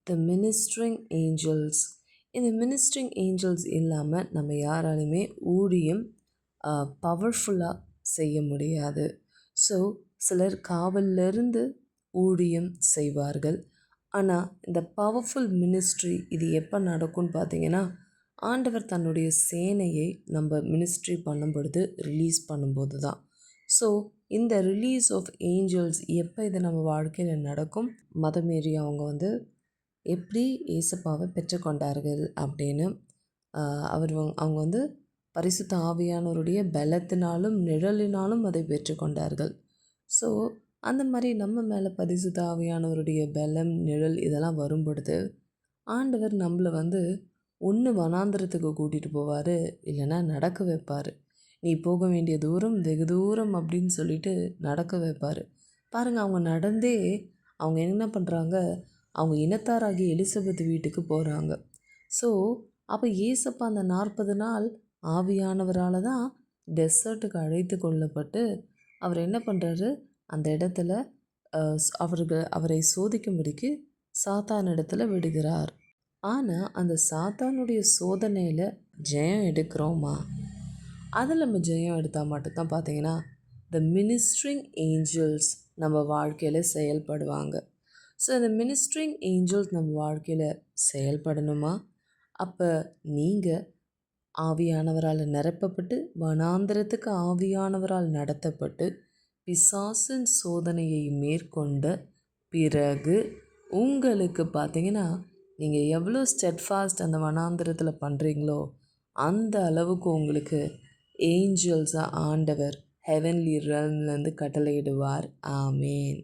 த ministering Angeles. இந்த ministering Angeles இல்லாமல் நம்ம யாராலுமே ஊழியம் பவர்ஃபுல்லாக செய்ய முடியாது. ஸோ சிலர் காவலிருந்து ஊழியம் செய்வார்கள். ஆனால் இந்த பவர்ஃபுல் மினிஸ்ட்ரி இது எப்போ நடக்கும்னு பார்த்தீங்கன்னா, ஆண்டவர் தன்னுடைய சேனையை நம்ம மினிஸ்ட்ரி பண்ணும் பொழுது ரிலீஸ் பண்ணும்போது தான். ஸோ இந்த ரிலீஸ் ஆஃப் ஏஞ்சல்ஸ் எப்போ இது நம்ம வாழ்க்கையில் நடக்கும்? மதமேறி அவங்க எப்படி ஏசப்பாவை பெற்றுக்கொண்டார்கள் அப்படின்னு அவங்க பரிசுத்த ஆவியானவருடைய பலத்தினாலும் நிழலினாலும் அதை பெற்றுக்கொண்டார்கள். ஸோ அந்த மாதிரி நம்ம மேலே பரிசுத்த ஆவியானவருடைய பலம் நிழல் இதெல்லாம் வரும் பொழுது ஆண்டவர் நம்மளை ஒன்று வனாந்திரத்துக்கு கூட்டிகிட்டு போவார், இல்லைன்னா நடக்க வைப்பார். நீ போக வேண்டிய தூரம் வெகு தூரம் அப்படின்னு சொல்லிட்டு நடக்க வைப்பார். பாருங்கள், அவங்க நடந்தே அவங்க என்ன பண்ணுறாங்க, அவங்க இனத்தாராகிய எலிசபெத் வீட்டுக்கு போகிறாங்க. ஸோ அப்போ ஏசப்பா அந்த 40 நாள் ஆவியானவரால் தான் டெசர்ட்டுக்கு அழைத்து கொள்ளப்பட்டு அவர் என்ன பண்ணுறாரு, அந்த இடத்துல அவரை சோதிக்கும்படிக்கு சாத்தான் இடத்துல விடுகிறார். ஆனால் அந்த சாத்தானுடைய சோதனையில் ஜெயம் எடுக்கிறோமா? அதில் நம்ம ஜெயம் எடுத்தால் மட்டும்தான் பார்த்தீங்கன்னா த மினிஸ்ட்ரிங் ஏஞ்சல்ஸ் நம்ம வாழ்க்கையில் செயல்படுவாங்க. ஸோ இந்த மினிஸ்ட்ரிங் ஏஞ்சல்ஸ் நம்ம வாழ்க்கையில் செயல்படணுமா? அப்போ நீங்கள் ஆவியானவரால் நிரப்பப்பட்டு வனாந்திரத்துக்கு ஆவியானவரால் நடத்தப்பட்டு பிசாசின் சோதனையை மேற்கொண்ட பிறகு உங்களுக்கு பார்த்தீங்கன்னா நீங்கள் எவ்வளோ ஸ்டெட்ஃபாஸ்ட் அந்த வனாந்திரத்தில் பண்ணுறீங்களோ அந்த அளவுக்கு உங்களுக்கு ஏஞ்சல்ஸாக ஆண்டவர் ஹெவன்லி ரெல்ம்லேருந்து கட்டளையிடுவார். ஆமேன்.